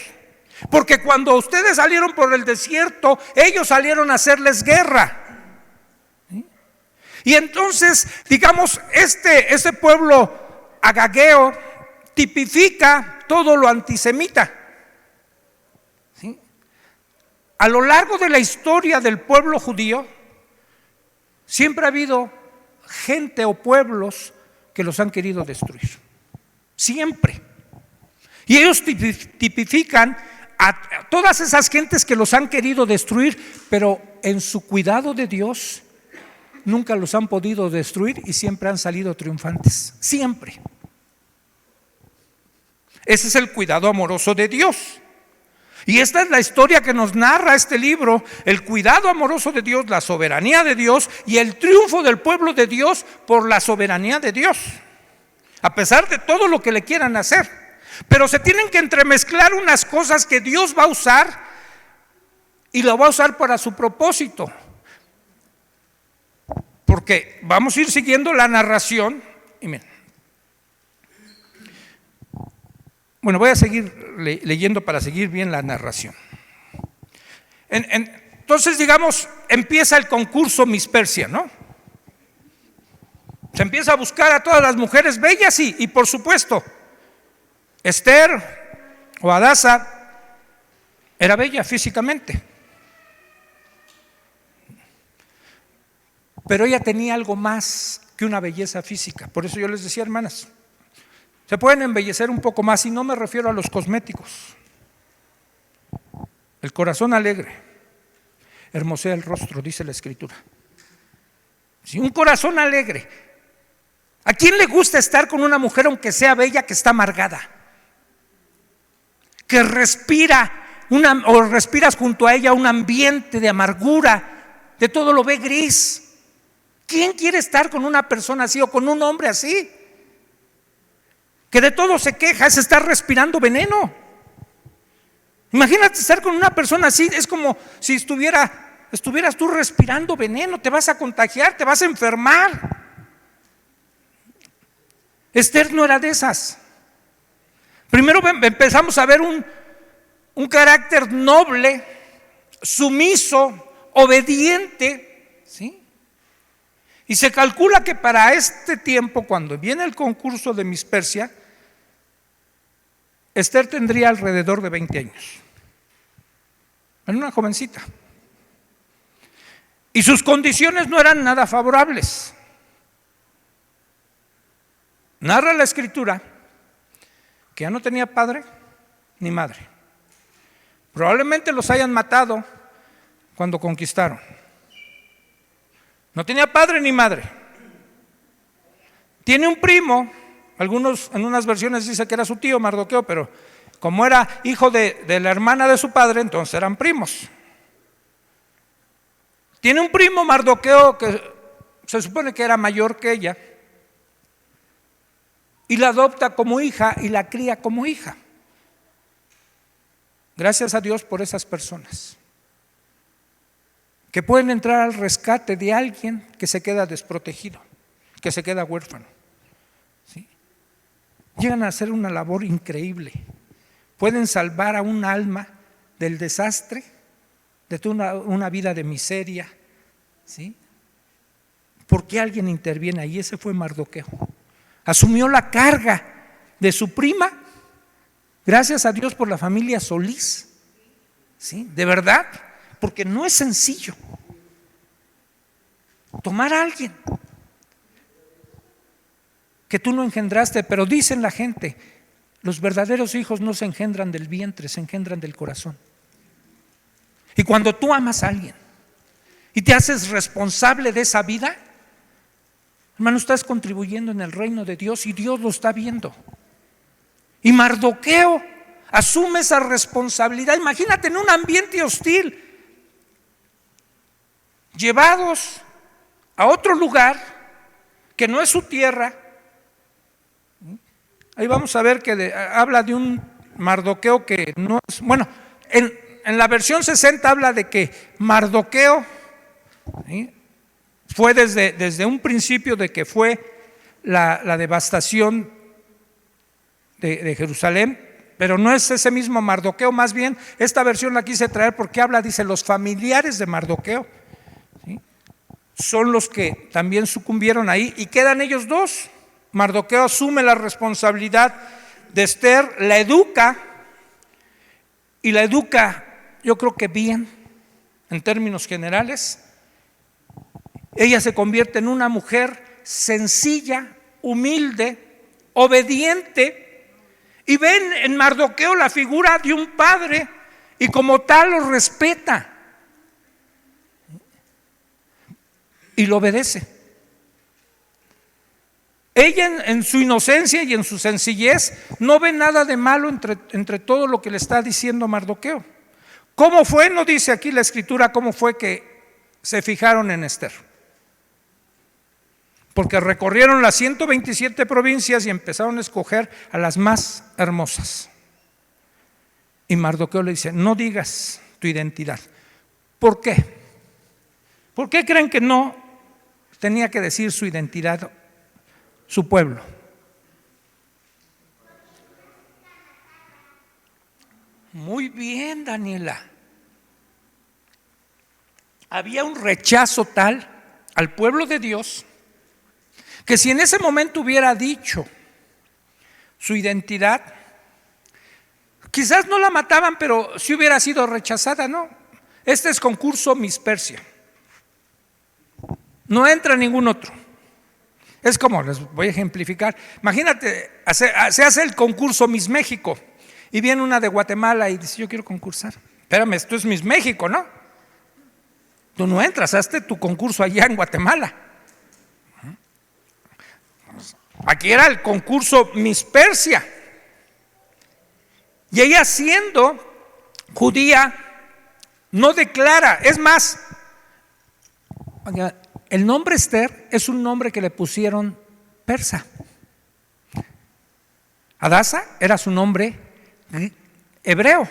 Porque cuando ustedes salieron por el desierto, ellos salieron a hacerles guerra. ¿Sí? Y entonces, digamos, este pueblo agageo tipifica todo lo antisemita. ¿Sí? A lo largo de la historia del pueblo judío, siempre ha habido gente o pueblos que los han querido destruir. Siempre. Y ellos tipifican a todas esas gentes que los han querido destruir, pero en su cuidado de Dios nunca los han podido destruir y siempre han salido triunfantes. Siempre. Ese es el cuidado amoroso de Dios. Y esta es la historia que nos narra este libro: el cuidado amoroso de Dios, la soberanía de Dios y el triunfo del pueblo de Dios por la soberanía de Dios, a pesar de todo lo que le quieran hacer. Pero se tienen que entremezclar unas cosas que Dios va a usar, y lo va a usar para su propósito. Porque vamos a ir siguiendo la narración. Y miren, bueno, voy a seguir leyendo para seguir bien la narración. Entonces, digamos, empieza el concurso Miss Persia, ¿no? Se empieza a buscar a todas las mujeres bellas y por supuesto, Esther o Hadasa era bella físicamente, pero ella tenía algo más que una belleza física. Por eso yo les decía, hermanas, se pueden embellecer un poco más, y no me refiero a los cosméticos. El corazón alegre hermosea el rostro, dice la Escritura. Si un corazón alegre, ¿a quién le gusta estar con una mujer aunque sea bella que está amargada? Que respira o respiras junto a ella un ambiente de amargura, de todo lo ve gris. ¿Quién quiere estar con una persona así o con un hombre así? Que de todo se queja, es estar respirando veneno. Imagínate estar con una persona así, es como si estuvieras tú respirando veneno, te vas a contagiar, te vas a enfermar. Esther no era de esas. Primero empezamos a ver un carácter noble, sumiso, obediente, ¿sí? Y se calcula que para este tiempo, cuando viene el concurso de Miss Persia, Esther tendría alrededor de 20 años. Era una jovencita. Y sus condiciones no eran nada favorables. Narra la Escritura que ya no tenía padre ni madre. Probablemente los hayan matado cuando conquistaron. No tenía padre ni madre. Tiene un primo, algunos en unas versiones dice que era su tío Mardoqueo, pero como era hijo de la hermana de su padre, entonces eran primos. Tiene un primo Mardoqueo que se supone que era mayor que ella, y la adopta como hija y la cría como hija. Gracias a Dios por esas personas que pueden entrar al rescate de alguien que se queda desprotegido, que se queda huérfano, ¿sí? Llegan a hacer una labor increíble. Pueden salvar a un alma del desastre, de toda una vida de miseria, ¿sí? Porque alguien interviene ahí. Ese fue Mardoqueo. Asumió la carga de su prima, gracias a Dios por la familia Solís, ¿sí? De verdad, porque no es sencillo tomar a alguien que tú no engendraste, pero dicen la gente, los verdaderos hijos no se engendran del vientre, se engendran del corazón. Y cuando tú amas a alguien y te haces responsable de esa vida, hermano, estás contribuyendo en el reino de Dios y Dios lo está viendo. Y Mardoqueo asume esa responsabilidad. Imagínate en un ambiente hostil, llevados a otro lugar que no es su tierra. Ahí vamos a ver que habla de un Mardoqueo que no es, bueno, en la versión 60 habla de que Mardoqueo, ¿sí?, fue desde un principio de que fue la devastación de Jerusalén, pero no es ese mismo Mardoqueo. Más bien esta versión la quise traer porque habla, dice, los familiares de Mardoqueo, ¿sí?, son los que también sucumbieron ahí y quedan ellos dos. Mardoqueo asume la responsabilidad de Esther, la educa, y la educa, yo creo que bien, en términos generales. Ella se convierte en una mujer sencilla, humilde, obediente, y ven en Mardoqueo la figura de un padre, y como tal lo respeta y lo obedece. Ella en su inocencia y en su sencillez no ve nada de malo entre todo lo que le está diciendo Mardoqueo. ¿Cómo fue? No dice aquí la Escritura cómo fue que se fijaron en Esther. Porque recorrieron las 127 provincias y empezaron a escoger a las más hermosas. Y Mardoqueo le dice, no digas tu identidad. ¿Por qué? ¿Por qué creen que no tenía que decir su identidad su pueblo? Muy bien, Daniela. Había un rechazo tal al pueblo de Dios que si en ese momento hubiera dicho su identidad, quizás no la mataban, pero sí hubiera sido rechazada. No, este es concurso Miss Persia, no entra ningún otro. Es como, les voy a ejemplificar, imagínate, se hace el concurso Miss México y viene una de Guatemala y dice, yo quiero concursar. Espérame, esto es Miss México, ¿no? Tú no entras, hazte tu concurso allá en Guatemala. Aquí era el concurso Miss Persia. Y ella, siendo judía, no declara. Es más, el nombre Esther es un nombre que le pusieron persa. Adasa era su nombre hebreo.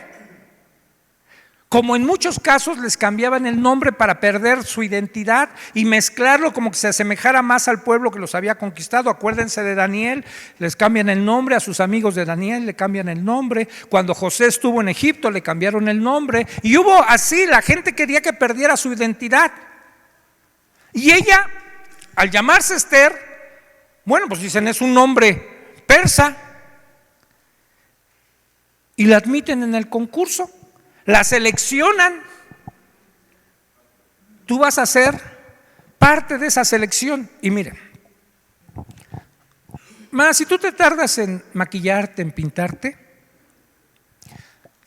Como en muchos casos les cambiaban el nombre para perder su identidad y mezclarlo como que se asemejara más al pueblo que los había conquistado. Acuérdense de Daniel, les cambian el nombre, a sus amigos de Daniel le cambian el nombre. Cuando José estuvo en Egipto le cambiaron el nombre. Y hubo así, la gente quería que perdiera su identidad. Y ella, al llamarse Esther, bueno, pues dicen es un nombre persa. Y la admiten en el concurso. La seleccionan. Tú vas a ser parte de esa selección. Y miren, si tú te tardas en maquillarte, en pintarte,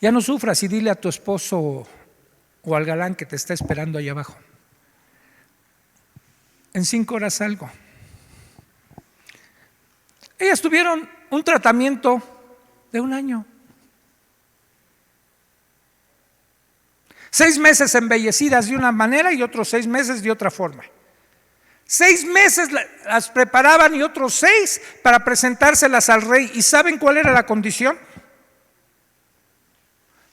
ya no sufras y dile a tu esposo o al galán que te está esperando allá abajo: en 5 horas salgo. Ellas tuvieron un tratamiento de 1 año. 6 meses embellecidas de una manera y otros 6 meses de otra forma. 6 meses las preparaban y otros 6 para presentárselas al rey. ¿Y saben cuál era la condición?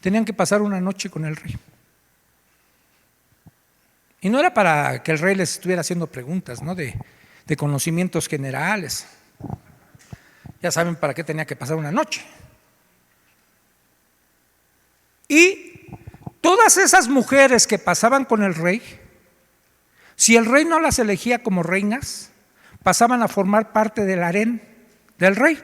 Tenían que pasar una noche con el rey. Y no era para que el rey les estuviera haciendo preguntas, ¿no? de conocimientos generales. Ya saben para qué tenía que pasar una noche. Y todas esas mujeres que pasaban con el rey, si el rey no las elegía como reinas, pasaban a formar parte del harén del rey.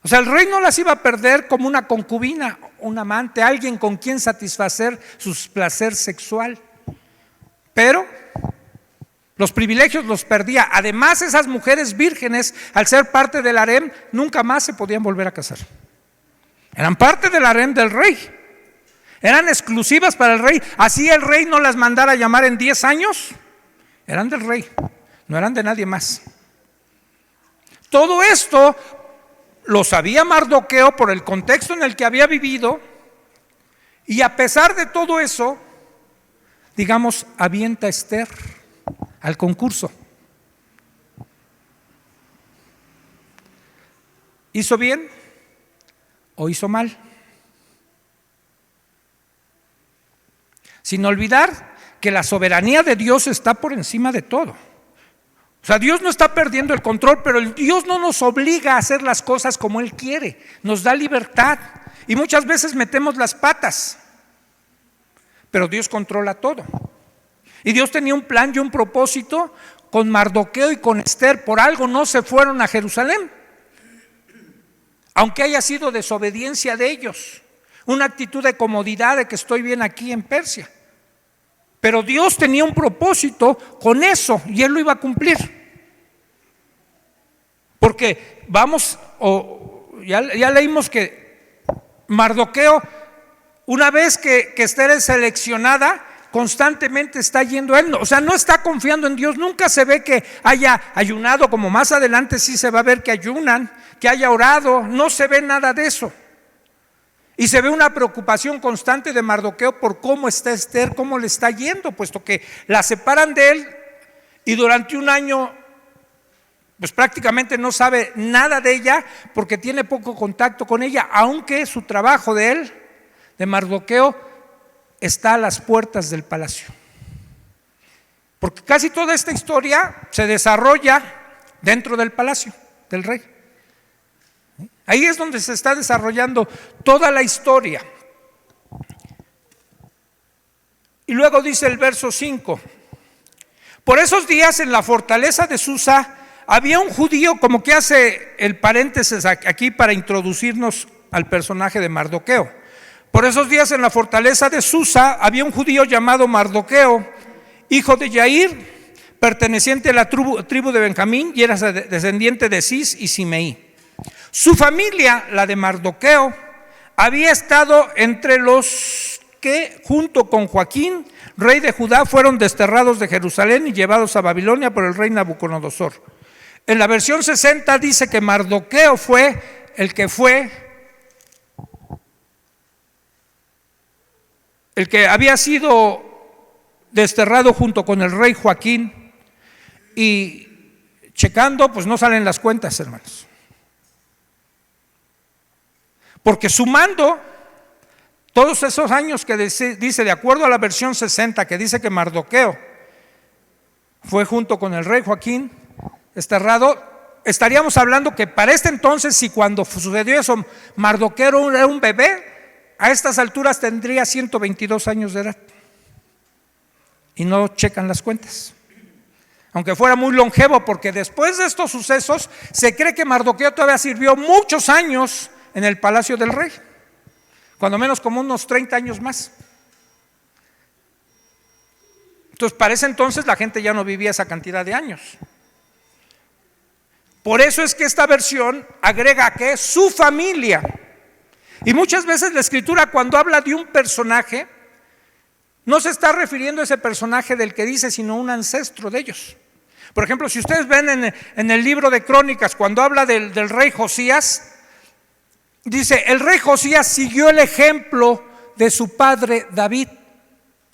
O sea, el rey no las iba a perder como una concubina, un amante, alguien con quien satisfacer su placer sexual. Pero los privilegios los perdía. Además, esas mujeres vírgenes, al ser parte del harén, nunca más se podían volver a casar. Eran parte del harén del rey. Eran exclusivas para el rey. Así el rey no las mandara a llamar en 10 años. Eran del rey, no eran de nadie más. Todo esto lo sabía Mardoqueo por el contexto en el que había vivido. Y a pesar de todo eso, digamos, avienta a Esther al concurso. ¿Hizo bien o hizo mal? Sin olvidar que la soberanía de Dios está por encima de todo. O sea, Dios no está perdiendo el control, pero Dios no nos obliga a hacer las cosas como Él quiere. Nos da libertad y muchas veces metemos las patas, pero Dios controla todo. Y Dios tenía un plan y un propósito con Mardoqueo y con Esther. Por algo no se fueron a Jerusalén, aunque haya sido desobediencia de ellos, una actitud de comodidad de que estoy bien aquí en Persia. Pero Dios tenía un propósito con eso y Él lo iba a cumplir. Porque ya leímos que Mardoqueo, una vez que Esther es seleccionada, constantemente está yendo a él. O sea, no está confiando en Dios. Nunca se ve que haya ayunado, como más adelante sí se va a ver que ayunan, que haya orado. No se ve nada de eso. Y se ve una preocupación constante de Mardoqueo por cómo está Esther, cómo le está yendo, puesto que la separan de él y durante 1 año pues prácticamente no sabe nada de ella porque tiene poco contacto con ella, aunque su trabajo de él, de Mardoqueo, está a las puertas del palacio. Porque casi toda esta historia se desarrolla dentro del palacio del rey. Ahí es donde se está desarrollando toda la historia. Y luego dice el verso 5: por esos días en la fortaleza de Susa había un judío, como que hace el paréntesis aquí para introducirnos al personaje de Mardoqueo. Por esos días en la fortaleza de Susa había un judío llamado Mardoqueo, hijo de Yair, perteneciente a la tribu de Benjamín, y era descendiente de Cis y Simeí. Su familia, la de Mardoqueo, había estado entre los que junto con Joaquín, rey de Judá, fueron desterrados de Jerusalén y llevados a Babilonia por el rey Nabucodonosor. En la versión 60 dice que Mardoqueo fue el que había sido desterrado junto con el rey Joaquín. Y checando, pues no salen las cuentas, hermanos. Porque sumando Todos esos años que dice, de acuerdo a la versión 60, que dice que Mardoqueo fue junto con el rey Joaquín desterrado, estaríamos hablando que para este entonces, y cuando sucedió eso, Mardoqueo era un bebé, a estas alturas tendría 122 años de edad. Y no checan las cuentas. Aunque fuera muy longevo, porque después de estos sucesos se cree que Mardoqueo todavía sirvió muchos años en el palacio del rey, cuando menos como unos 30 años más. Entonces, para ese entonces la gente ya no vivía esa cantidad de años. Por eso es que esta versión agrega que su familia. Y muchas veces la Escritura, cuando habla de un personaje, no se está refiriendo a ese personaje del que dice, sino a un ancestro de ellos. Por ejemplo, si ustedes ven en el libro de Crónicas, cuando habla del rey Josías, dice, el rey Josías siguió el ejemplo de su padre David.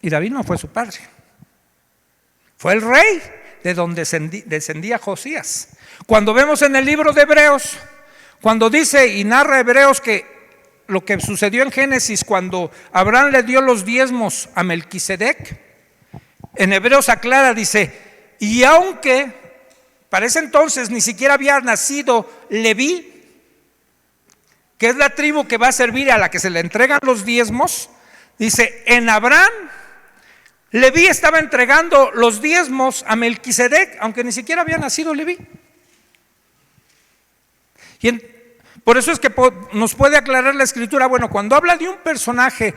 Y David no fue su padre, fue el rey de donde descendía Josías. Cuando vemos en el libro de Hebreos, cuando dice y narra Hebreos que lo que sucedió en Génesis cuando Abraham le dio los diezmos a Melquisedec, en Hebreos aclara, dice, y aunque para ese entonces ni siquiera había nacido Leví, que es la tribu que va a servir a la que se le entregan los diezmos, dice, en Abraham, Leví estaba entregando los diezmos a Melquisedec, aunque ni siquiera había nacido Leví. Y por eso es que nos puede aclarar la Escritura, bueno, cuando habla de un personaje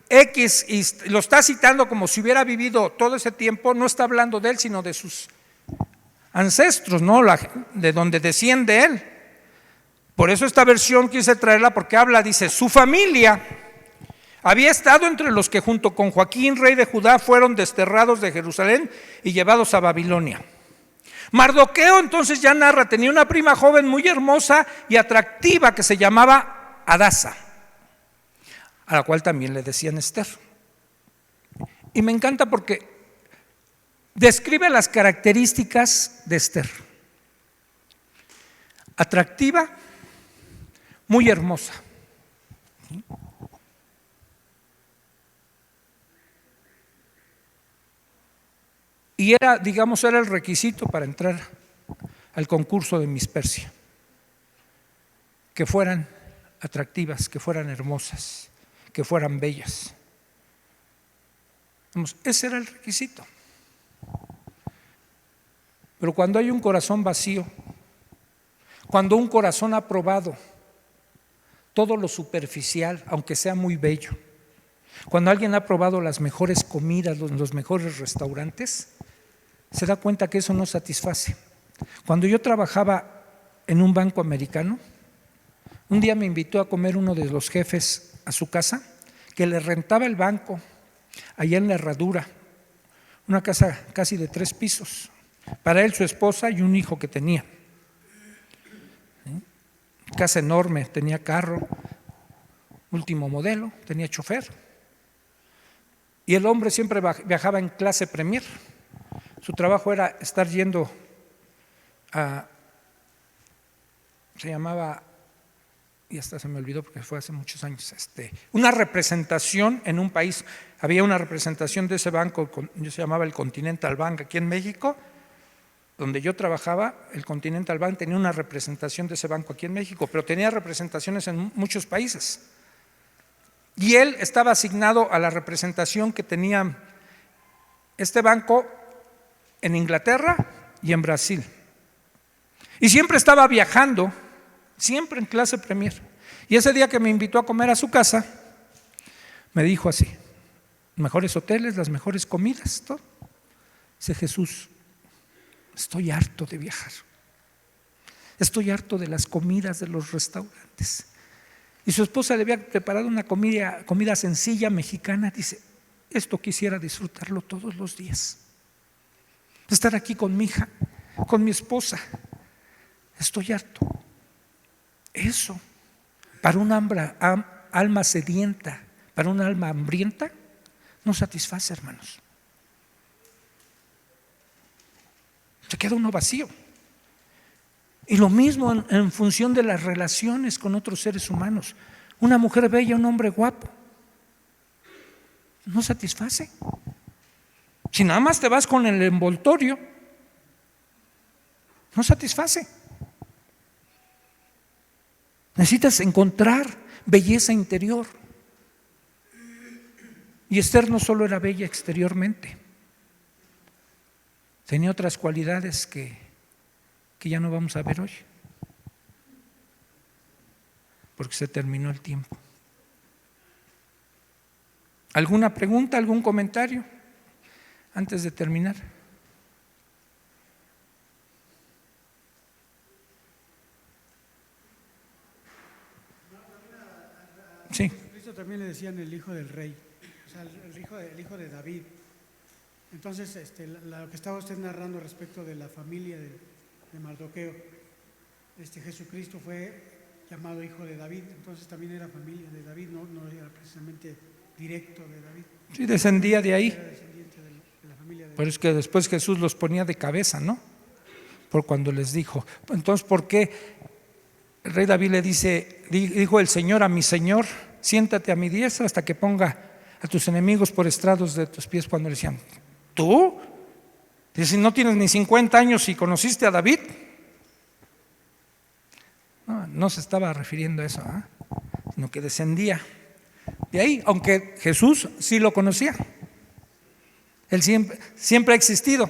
X y lo está citando como si hubiera vivido todo ese tiempo, no está hablando de él, sino de sus ancestros, ¿no? De donde desciende él. Por eso esta versión quise traerla, porque habla, dice, su familia había estado entre los que junto con Joaquín, rey de Judá, fueron desterrados de Jerusalén y llevados a Babilonia. Mardoqueo entonces ya narra, tenía una prima joven muy hermosa y atractiva que se llamaba Hadasa, a la cual también le decían Esther. Y me encanta porque describe las características de Esther: atractiva, muy hermosa. Y era, digamos, era el requisito para entrar al concurso de Miss Persia, que fueran atractivas, que fueran hermosas, que fueran bellas. Vamos, ese era el requisito. Pero cuando hay un corazón vacío, cuando un corazón ha probado todo lo superficial, aunque sea muy bello, cuando alguien ha probado las mejores comidas, los mejores restaurantes, se da cuenta que eso no satisface. Cuando yo trabajaba en un banco americano, un día me invitó a comer uno de los jefes a su casa, que le rentaba el banco allá en la Herradura, una casa casi de 3 pisos, para él, su esposa y un hijo que tenía. Casa enorme, tenía carro, último modelo, tenía chofer. Y el hombre siempre viajaba en clase Premier. Su trabajo era estar yendo a, se llamaba, y hasta se me olvidó porque fue hace muchos años, una representación en un país. Había una representación de ese banco, se llamaba el Continental Bank aquí en México, donde yo trabajaba. El Continental Bank tenía una representación de ese banco aquí en México, pero tenía representaciones en muchos países. Y él estaba asignado a la representación que tenía este banco en Inglaterra y en Brasil. Y siempre estaba viajando, siempre en clase Premier. Y ese día que me invitó a comer a su casa, me dijo así: mejores hoteles, las mejores comidas, todo. Dice: Jesús, estoy harto de viajar. Estoy harto de las comidas de los restaurantes. Y su esposa le había preparado una comida sencilla mexicana. Dice: esto quisiera disfrutarlo todos los días. Estar aquí con mi hija, con mi esposa. Estoy harto. Eso, para un alma sedienta, para un alma hambrienta, no satisface, hermanos. Se queda uno vacío. Y lo mismo en función de las relaciones con otros seres humanos. Una mujer bella, un hombre guapo, no satisface. Si nada más te vas con el envoltorio, no satisface. Necesitas encontrar belleza interior. Y Esther no solo era bella exteriormente, tenía otras cualidades que ya no vamos a ver hoy, porque se terminó el tiempo. ¿Alguna pregunta, algún comentario antes de terminar? Sí. Cristo también le decían el hijo del rey, o sea, el hijo de David. Entonces, lo que estaba usted narrando respecto de la familia de Mardoqueo, Jesucristo fue llamado hijo de David, entonces también era familia de David, no era precisamente directo de David. Sí, descendía de ahí. Era descendiente de la familia de David. Pero es que después Jesús los ponía de cabeza, ¿no? Por cuando les dijo. Entonces, ¿por qué el rey David le dijo el Señor a mi Señor, siéntate a mi diestra hasta que ponga a tus enemigos por estrados de tus pies? Cuando le decían, ¿tú? Dice, no tienes ni 50 años y conociste a David. No se estaba refiriendo a eso, sino que descendía de ahí, aunque Jesús sí lo conocía. Él siempre ha existido.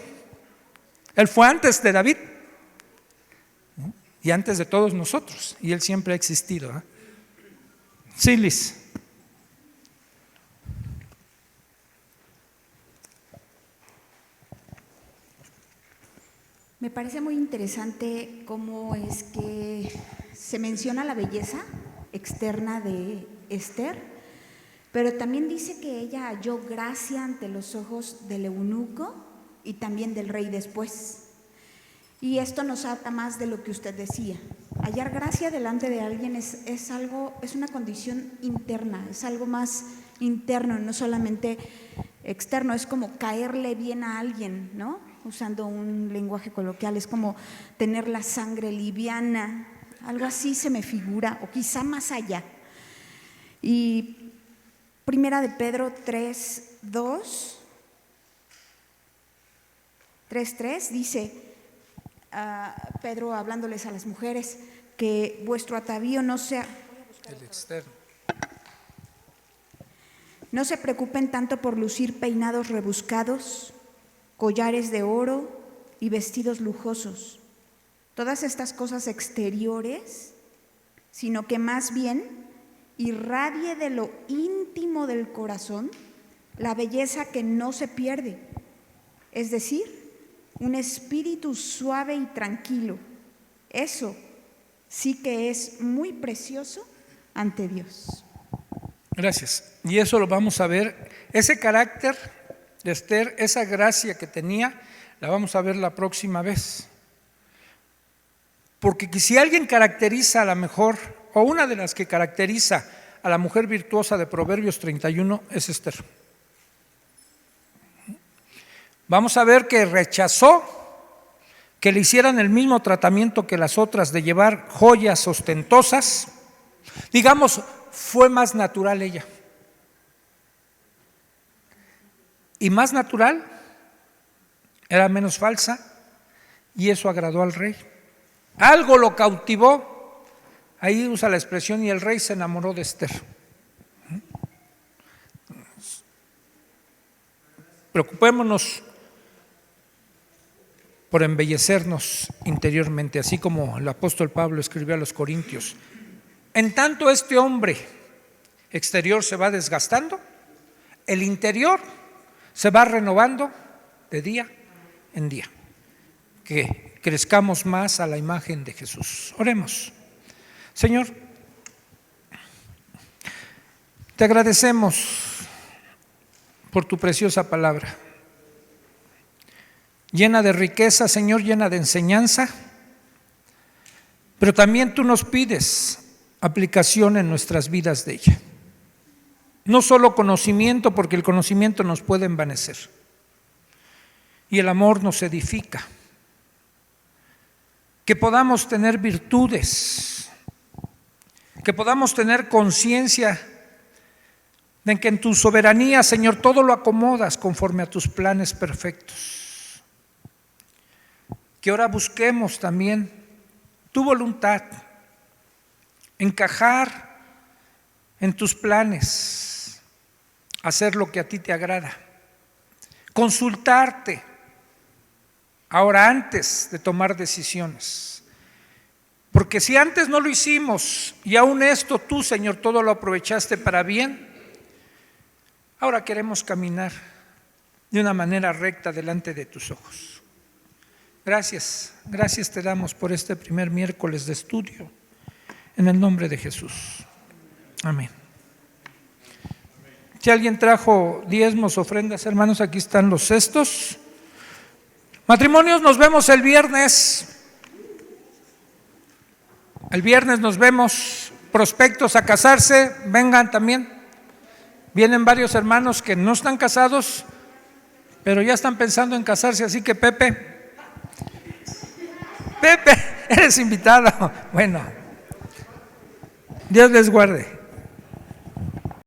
Él fue antes de David y antes de todos nosotros, y Él siempre ha existido. Sí, Liz. Me parece muy interesante cómo es que se menciona la belleza externa de Esther, pero también dice que ella halló gracia ante los ojos del eunuco y también del rey después. Y esto nos habla más de lo que usted decía. Hallar gracia delante de alguien es una condición interna, es algo más interno, no solamente externo. Es como caerle bien a alguien, ¿no? Usando un lenguaje coloquial, es como tener la sangre liviana, algo así se me figura, o quizá más allá. Y Primera de Pedro 3:3 dice, Pedro hablándoles a las mujeres, que vuestro atavío no sea El externo. No se preocupen tanto por lucir peinados rebuscados, collares de oro y vestidos lujosos, todas estas cosas exteriores, sino que más bien irradie de lo íntimo del corazón la belleza que no se pierde, es decir, un espíritu suave y tranquilo. Eso sí que es muy precioso ante Dios. Gracias. Y eso lo vamos a ver, ese carácter de Esther, esa gracia que tenía, la vamos a ver la próxima vez. Porque si alguien caracteriza a la mejor, o una de las que caracteriza a la mujer virtuosa de Proverbios 31, es Esther. Vamos a ver que rechazó que le hicieran el mismo tratamiento que las otras de llevar joyas ostentosas. Digamos, fue más natural ella. Y más natural, era menos falsa, y eso agradó al rey. Algo lo cautivó, ahí usa la expresión, y el rey se enamoró de Esther. Preocupémonos por embellecernos interiormente, así como el apóstol Pablo escribió a los Corintios. En tanto este hombre exterior se va desgastando, el interior se va renovando de día en día. Que crezcamos más a la imagen de Jesús. Oremos. Señor, te agradecemos por tu preciosa palabra, llena de riqueza, Señor, llena de enseñanza, pero también tú nos pides aplicación en nuestras vidas de ella. No solo conocimiento, porque el conocimiento nos puede envanecer y el amor nos edifica. Que podamos tener virtudes, que podamos tener conciencia de que en tu soberanía, Señor, todo lo acomodas conforme a tus planes perfectos. Que ahora busquemos también tu voluntad, encajar en tus planes, hacer lo que a ti te agrada, consultarte ahora antes de tomar decisiones. Porque si antes no lo hicimos y aún esto tú, Señor, todo lo aprovechaste para bien, ahora queremos caminar de una manera recta delante de tus ojos. Gracias te damos por este primer miércoles de estudio, en el nombre de Jesús. Amén. Si alguien trajo diezmos, ofrendas, hermanos, aquí están los cestos. Matrimonios, nos vemos el viernes. El viernes nos vemos. Prospectos a casarse, vengan también. Vienen varios hermanos que no están casados, pero ya están pensando en casarse, así que Pepe, eres invitado. Bueno, Dios les guarde.